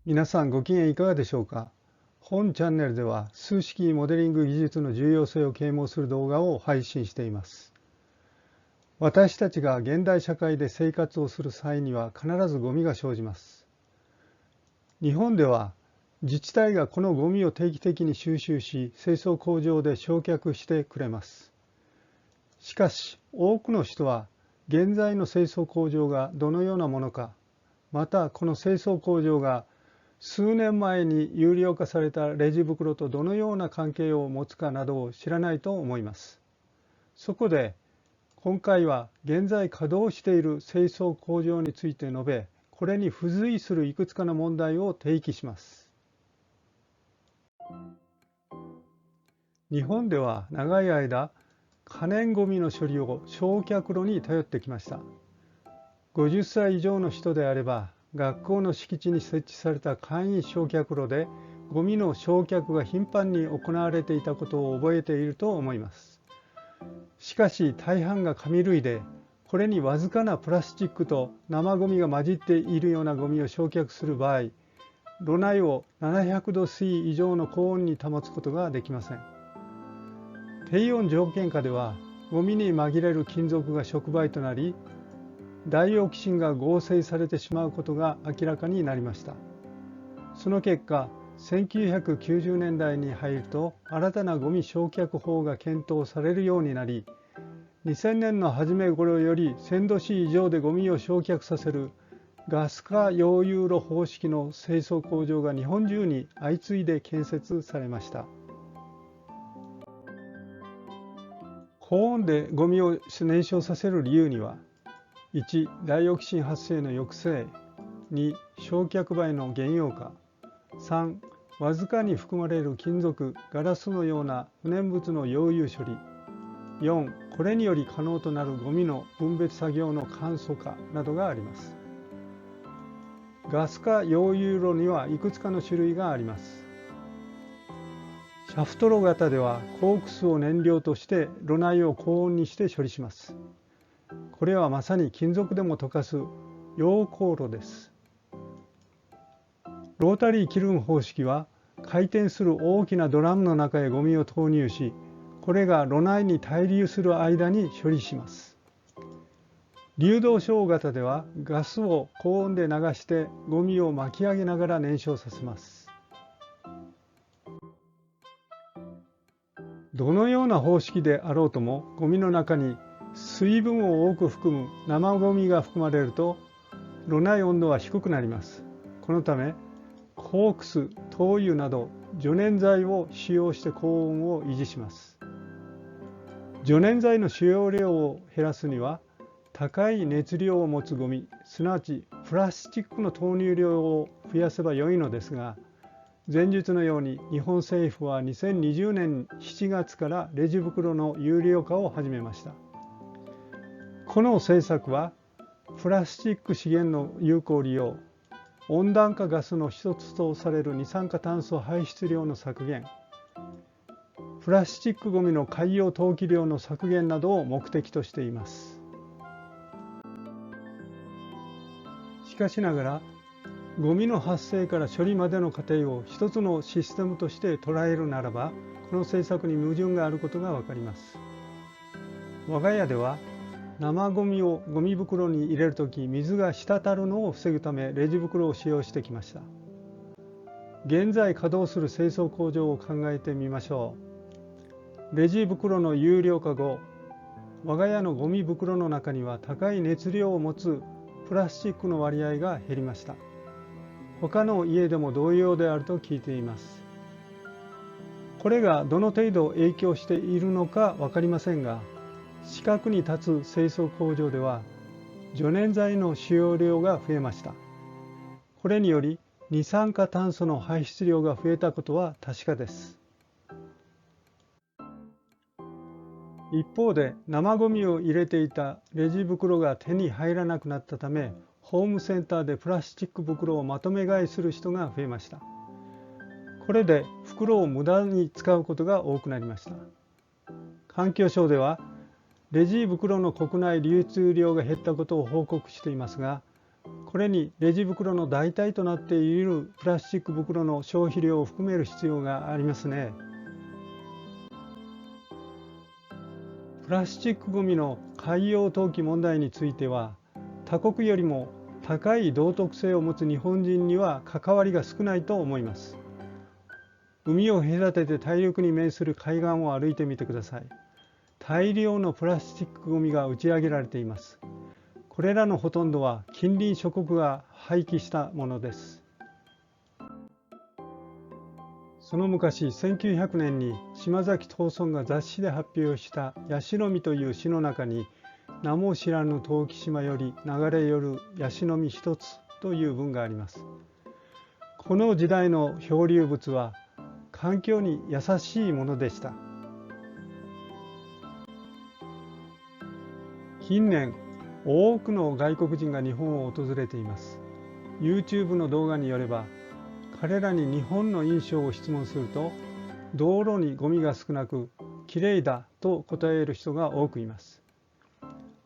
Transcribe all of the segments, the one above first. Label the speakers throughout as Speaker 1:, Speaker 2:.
Speaker 1: 皆さんご機嫌いかがでしょうか。本チャンネルでは数式モデリング技術の重要性を啓蒙する動画を配信しています。私たちが現代社会で生活をする際には必ずゴミが生じます。日本では自治体がこのゴミを定期的に収集し、清掃工場で焼却してくれます。しかし多くの人は現在の清掃工場がどのようなものか、またこの清掃工場が数年前に有料化されたレジ袋とどのような関係を持つかなどを知らないと思います。そこで今回は現在稼働している清掃工場について述べ、これに付随するいくつかの問題を提起します。日本では長い間、可燃ごみの処理を焼却炉に頼ってきました。50歳以上の人であれば、学校の敷地に設置された簡易焼却炉でゴミの焼却が頻繁に行われていたことを覚えていると思います。しかし大半が紙類で、これにわずかなプラスチックと生ゴミが混じっているようなゴミを焼却する場合、炉内を700度 C 以上の高温に保つことができません。低温条件下ではゴミに紛れる金属が触媒となり、ダイオキシンが合成されてしまうことが明らかになりました。その結果、1990年代に入ると新たなゴミ焼却法が検討されるようになり、2000年の初め頃より1000度 C 以上でゴミを焼却させるガス化溶融炉方式の清掃工場が日本中に相次いで建設されました。高温でゴミを燃焼させる理由には、1、ダイオキシン発生の抑制、2、焼却灰の減用化、3、わずかに含まれる金属、ガラスのような不燃物の溶融処理、4、これにより可能となるゴミの分別作業の簡素化などがあります。ガス化溶融炉にはいくつかの種類があります。シャフト炉型ではコークスを燃料として炉内を高温にして処理します。これはまさに金属でも溶かす溶鉱炉です。ロータリーキルン方式は回転する大きなドラムの中へゴミを投入し、これが炉内に滞留する間に処理します。流動焼型ではガスを高温で流してゴミを巻き上げながら燃焼させます。どのような方式であろうとも、ゴミの中に水分を多く含む生ゴミが含まれると炉内温度は低くなります。このためコークス、灯油など助燃剤を使用して高温を維持します。助燃剤の使用量を減らすには、高い熱量を持つゴミ、すなわちプラスチックの投入量を増やせば良いのですが、前述のように日本政府は2020年7月からレジ袋の有料化を始めました。この政策はプラスチック資源の有効利用、温暖化ガスの一つとされる二酸化炭素排出量の削減、プラスチックごみの海洋投棄量の削減などを目的としています。しかしながら、ゴミの発生から処理までの過程を一つのシステムとして捉えるならば、この政策に矛盾があることがわかります。我が家では生ゴミをゴミ袋に入れるとき、水が滴るのを防ぐためレジ袋を使用してきました。現在稼働する清掃工場を考えてみましょう。レジ袋の有料化後、我が家のゴミ袋の中には高い熱量を持つプラスチックの割合が減りました。他の家でも同様であると聞いています。これがどの程度影響しているのか分かりませんが、近くに立つ清掃工場では助燃剤の使用量が増えました。これにより二酸化炭素の排出量が増えたことは確かです。一方で生ゴミを入れていたレジ袋が手に入らなくなったため、ホームセンターでプラスチック袋をまとめ買いする人が増えました。これで袋を無駄に使うことが多くなりました。環境省ではレジ袋の国内流通量が減ったことを報告していますが、これにレジ袋の代替となっているプラスチック袋の消費量を含める必要がありますね。プラスチックごみの海洋投棄問題については、他国よりも高い道徳性を持つ日本人には関わりが少ないと思います。海を隔てて大陸に面する海岸を歩いてみてください。大量のプラスチックごみが打ち上げられています。これらのほとんどは近隣諸国が廃棄したものです。その昔、1900年に島崎藤村が雑誌で発表したヤシの実という詩の中に、名も知らぬ陶器島より流れ寄るヤシの実一つという文があります。この時代の漂流物は環境に優しいものでした。近年、多くの外国人が日本を訪れています。YouTube の動画によれば、彼らに日本の印象を質問すると、道路にゴミが少なくきれいだと答える人が多くいます。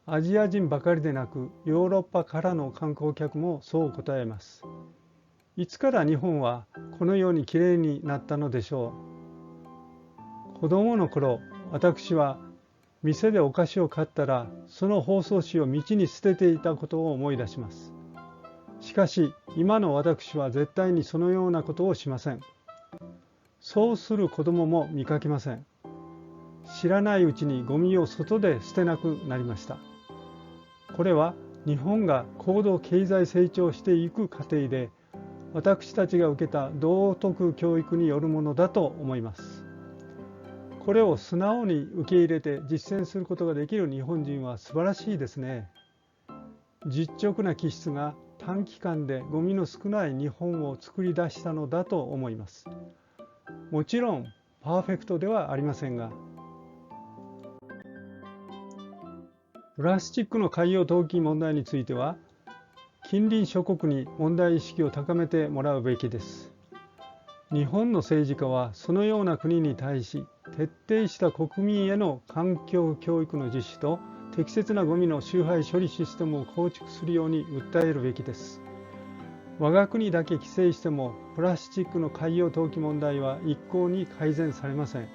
Speaker 1: アジア人ばかりでなく、ヨーロッパからの観光客もそう答えます。いつから日本はこのようにきれいになったのでしょう。子供の頃、私は店でお菓子を買ったら、その包装紙を道に捨てていたことを思い出します。しかし、今の私は絶対にそのようなことをしません。そうする子供も見かけません。知らないうちにゴミを外で捨てなくなりました。これは日本が高度経済成長していく過程で、私たちが受けた道徳教育によるものだと思います。これを素直に受け入れて実践することができる日本人は素晴らしいですね。実直な気質が短期間でゴミの少ない日本を作り出したのだと思います。もちろんパーフェクトではありませんが、プラスチックの海洋投棄問題については、近隣諸国に問題意識を高めてもらうべきです。日本の政治家はそのような国に対し、徹底した国民への環境教育の実施と適切なゴミの集配処理システムを構築するように訴えるべきです。我が国だけ規制してもプラスチックの海洋投棄問題は一向に改善されません。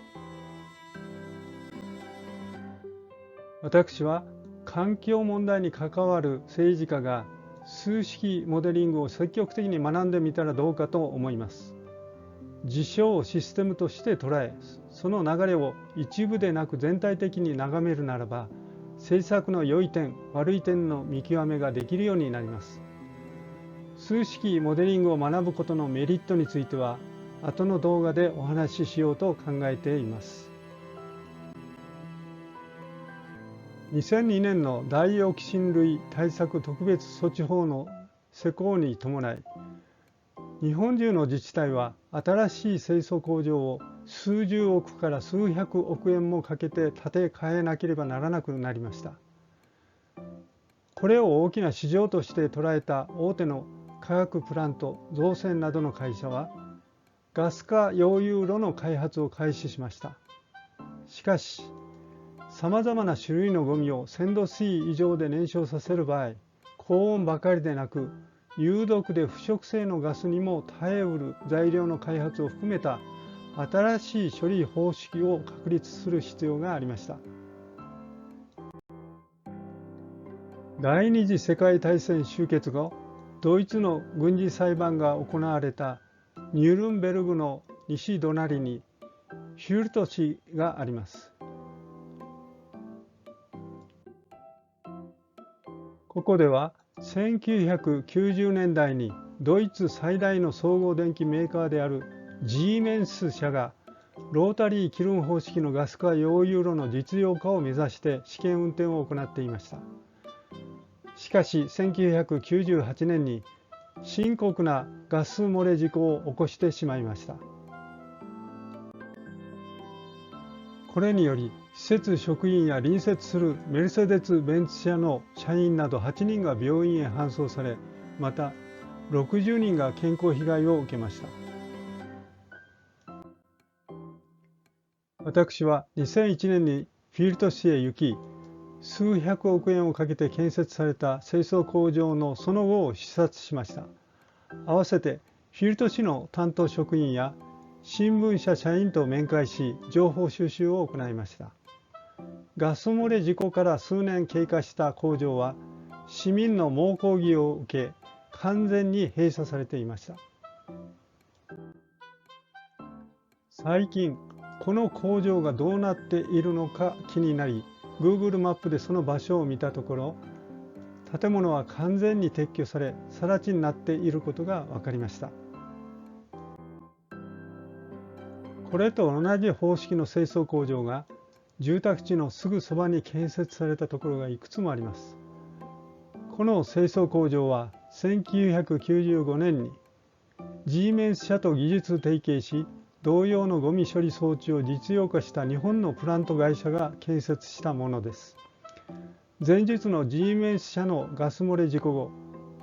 Speaker 1: 私は環境問題に関わる政治家が数式モデリングを積極的に学んでみたらどうかと思います。事象をシステムとして捉え、その流れを一部でなく全体的に眺めるならば、政策の良い点、悪い点の見極めができるようになります。数式モデリングを学ぶことのメリットについては、後の動画でお話ししようと考えています。2002年のダイオキシン類対策特別措置法の施行に伴い、日本中の自治体は新しい清掃工場を数十億から数百億円もかけて建て替えなければならなくなりました。これを大きな市場として捉えた大手の化学プラント、造船などの会社はガス化溶融炉の開発を開始しました。しかし、さまざまな種類のゴミを1000度 C 以上で燃焼させる場合、高温ばかりでなく有毒で不食性のガスにも耐えうる材料の開発を含めた新しい処理方式を確立する必要がありました。第二次世界大戦終結後、ドイツの軍事裁判が行われたニュルンベルグの西隣にヒュルト市があります。ここでは1990年代にドイツ最大の総合電機メーカーであるジーメンス社がロータリーキルン方式のガス化溶融炉の実用化を目指して試験運転を行っていました。しかし1998年に深刻なガス漏れ事故を起こしてしまいました。これにより施設職員や隣接するメルセデス・ベンツ社の社員など8人が病院へ搬送され、また60人が健康被害を受けました。私は2001年にフィルト市へ行き、数百億円をかけて建設された清掃工場のその後を視察しました。合わせてフィルト市の担当職員や新聞社社員と面会し、情報収集を行いました。ガス漏れ事故から数年経過した工場は市民の猛抗議を受け、完全に閉鎖されていました。最近この工場がどうなっているのか気になり、 Google マップでその場所を見たところ、建物は完全に撤去され、更地になっていることが分かりました。これと同じ方式の清掃工場が住宅地のすぐそばに建設されたところがいくつもあります。この清掃工場は1995年にジーメンス社と技術提携し、同様のゴミ処理装置を実用化した日本のプラント会社が建設したものです。前述のジーメンス社のガス漏れ事故後、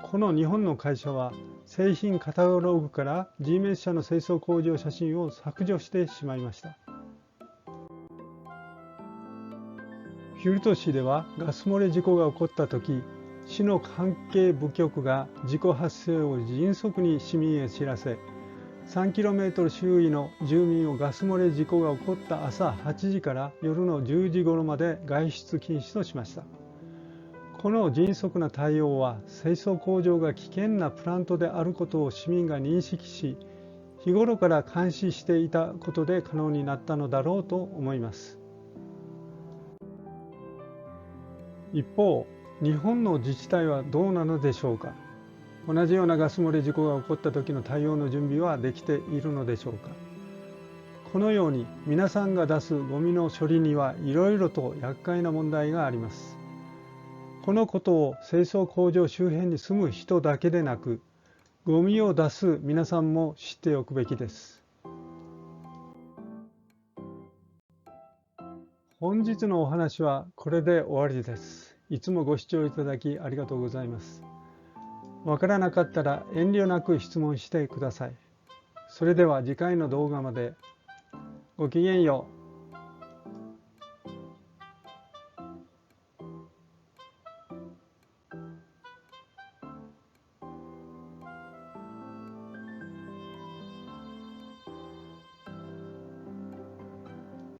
Speaker 1: この日本の会社は製品カタログからジーメンス社の清掃工場写真を削除してしまいました。フィルト市ではガス漏れ事故が起こった時、市の関係部局が事故発生を迅速に市民へ知らせ、3km 周囲の住民をガス漏れ事故が起こった朝8時から夜の10時頃まで外出禁止としました。この迅速な対応は清掃工場が危険なプラントであることを市民が認識し、日頃から監視していたことで可能になったのだろうと思います。一方、日本の自治体はどうなのでしょうか。同じようなガス漏れ事故が起こった時の対応の準備はできているのでしょうか。このように皆さんが出すゴミの処理にはいろいろと厄介な問題があります。このことを清掃工場周辺に住む人だけでなく、ゴミを出す皆さんも知っておくべきです。本日のお話はこれで終わりです。いつもご視聴いただきありがとうございます。わからなかったら遠慮なく質問してください。それでは次回の動画まで。ごきげんよう。